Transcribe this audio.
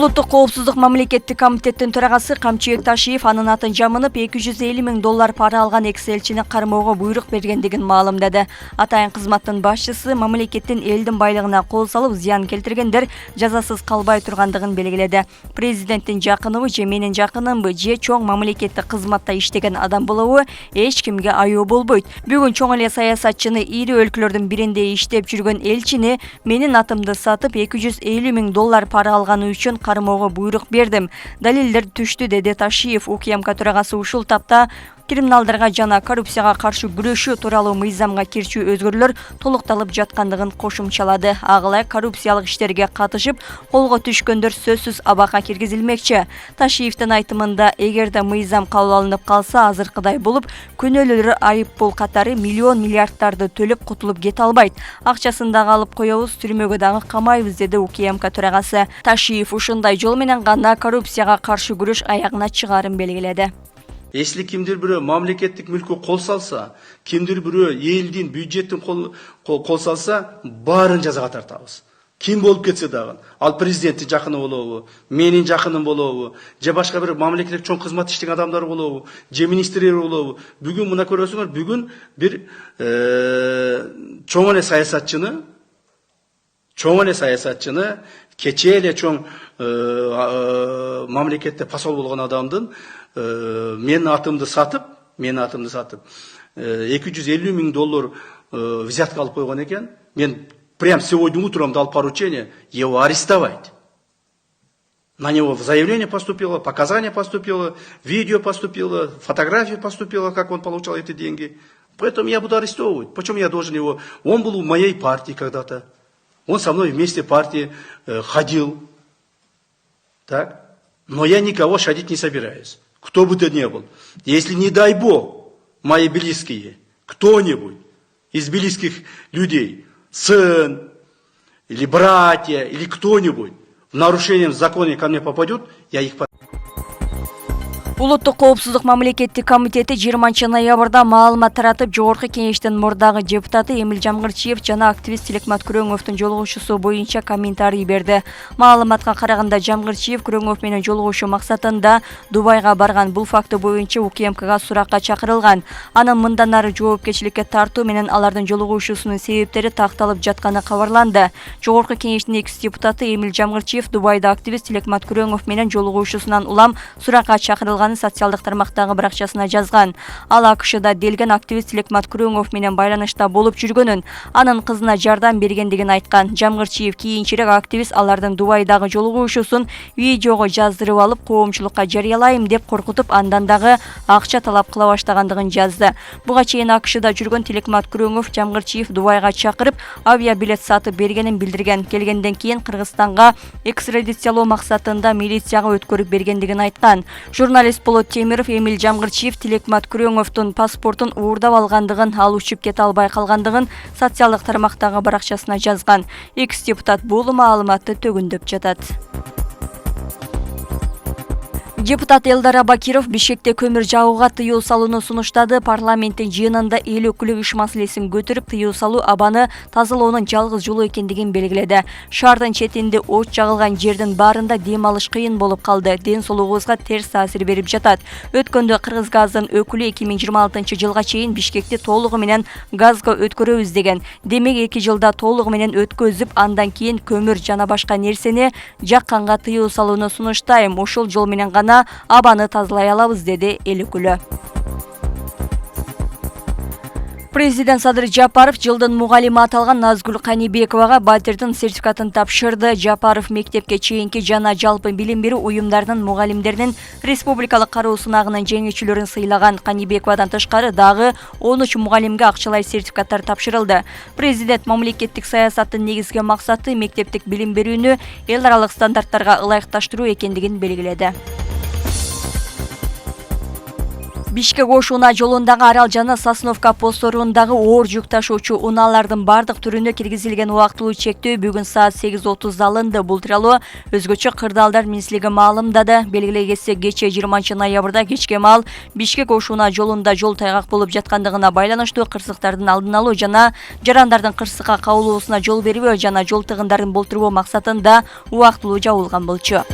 Улуттук коопсуздук мамлекеттик комитеттин төрагасы Камчыбек Ташиев анын атын жамынып 250 миң доллар пара алган экс-элчини кармоого буйрук бергендигин маалымдады. Атайын кызматтын башчысы мамлекеттин элдин байлыгына кол салып зыян келтиргендер жазасыз калбай тургандыгын белгиледи. Президенттин жакыныбы же менин жакынымбы же чоң мамлекеттик кызматта иштеген адам болобу эч кимге аюу болбойт. Бүгүн чоң эле саясатчыны ири өлкөлөрдүн биринде иштеп жүргөн элчини менин атымды сатып 250 миң доллар пара алганы үчүн кармоого буйрук бердим. Далилдер түштү, деди Ташиев. УКМК төрагасы ушул тапта криминалдарга жана коррупцияга каршы күрөшүү тууралуу мыйзамга кирчүү өзгөрүүлөр толукталып жаткандыгын кошумчалады. Агылай коррупциялык иштерге катышып колго түшкөндөр сөзсүз абакка киргизилмекчи. Ташиевдин айтымында, эгерде мыйзам кабыл алынып калса, азыркыдай болуп күнөөлөр айып пул катары миллиардтарды төлөп кутулуп кете албайт. Акчасын дагы алып коебуз, түрмөгө дагы камайбыз, деди УКМК төрагасы. Ташиев ушундай жол менен гана коррупцияга каршы күрөш аягына чыгарын белгиледи. Если кимдир бирөө мамлекеттик мүлккө кол салса, кимдир бирөө элдин бюджеттин кол салса, баарын жазага тартабыз. Ким болуп кетсе дагы, ал президенттин жакыны болобу, менин жакыным болобу, же башка бир мамлекеттик чоң кызмат иштеген адамдар болобу, же министрлер болобу. Бүгүн мына көрөсүңөр, бүгүн бир чоң эле саясатчыны кечээ эле чоң мамлекетте посол болгон адамдын менин атымды сатып 250 миң доллар взятка алып койгон экен. Мен прям сегодня утром дал поручение его арестовать. На него заявление поступило, показания поступило, видео поступило, фотографии поступило, как он получал эти деньги. Поэтому я буду арестовывать. Почему я должен его? Он был в моей партии когда-то. Он со мной вместе в партии ходил. Так? Но я никого шадить не собираюсь. Кто бы то ни был. Если, не дай Бог, мои близкие, кто-нибудь из близких людей, сын, или братья, или кто-нибудь в нарушением закона ко мне попадет, я их Улуттук коопсуздук мамлекеттик комитети 20 ноябрда маалымат таратып, Жогорку кеңештин мурдагы депутаты Эмил Жамгырчиев жана активист Тилекмат Күрөңовдун жолугушуусу боюнча комментарий берди. Маалыматка караганда, Жамгырчиев Күрөңов менен жолугушуу максатында Дубайга барган. Бул факты боюнча УКМКга суракка чакырылган. Анын мындан ары жоопкерчиликке тартуу менен алардын жолугушуусунун себептери такталып жатканы кабарланды. Жогорку кеңештин экс-депутаты Эмил Жамгырчиев Дубайда активист Тилекмат Күрөңов менен жолугушуусунан улам суракка чакырылган социалдык тармактагы баракчасына жазган. Ал АКШда делген активист Тилекмат Күрөңов менен байланышта болуп жүргөнүн, анын кызына жардам бергендигин айткан. Жамгырчиев кийинчерээк активист алардын Дубайдагы жолугушуусун видеого жаздырып алып, коомчулукка жарыялайм деп коркутуп, андан дагы акча талап кыла баштагандыгын жазды. Буга чейин АКШда жүргөн Тилекмат Күрөңов Жамгырчиев Дубайга чакырып, авиабилет сатып бергенин билдирген. Келгенден кийин Кыргызстанга экстрадициялоо максатында милицияга өткөрүп бергендигин айткан. Журналист Болот Темиров Эмил Жамгырчиев Тилекмат Күрөңовдун паспортун уурдап алгандыгын, ал учуп кете албай калгандыгын социалдык тармактагы баракчасына жазган. Экс-депутат бул маалыматты төгүндөп жатат. Депутат Элдар Абакиров Бишкекте көмүр жагууга тыюу салууну сунуштады. Парламенттин жыйынында эл өкүлү иш маселесин көтөрүп, тыюу салуу абаны тазалоонун жалгыз жолу экендигин белгиледи. Шаардын четинде от жагылган жердин баарында дем алыш кыйын болуп калды. Ден соолугубузга терс таасир берип жатат. Өткөндө Кыргызгаздын өкүлү 2026 жылга чейин Бишкекти толугу менен газга өткөрөбүз деген. Демек 2 жылда толугу менен өткөзүп, андан кийин көмүр жана башка нерсени жакканга тыюу салууну сунуштайм. Ошол жол менен гана абаны тазалай алабыз, деди эл өкүлү. Президент Садыр Жапаров жылдын мугалими аталган Назгүл Канибековага батирдин сертификатын тапшырды. Жапаров мектепке чейинки жана жалпы билим берүү уюмдарынын мугалимдеринин республикалык кароо сынагынын жеңүүчүлөрүн сыйлаган. Канибековадан тышкары дагы 13 мугалимге акчалай сертификаттар тапшырылды. Президент мамлекеттик саясаттын негизги максаты мектептик билим берүүнү эл аралык стандарттарга ылайыкташтыруу экендигин белгиледи. Бишкек-Ош унаа жолундагы Арал жана Сосновка постторундагы оор жүк ташуучу унаалардын бардык түрүнө киргизилген убактылуу чектөө бүгүн саат 8:30 алынды. Бул тууралуу өзгөчө кырдаалдар министрлиги маалымдады. Белгилей кетсек, кечээ 20 ноябрда кечке маал Бишкек-Ош унаа жолунда жол тайгак болуп жаткандыгына байланыштуу кырсыктардын алдын алуу жана жарандардын кырсыкка кабылуусуна жол бербөө жана жол тыгындарын болтурбоо максатында убактылуу жабылган болчу.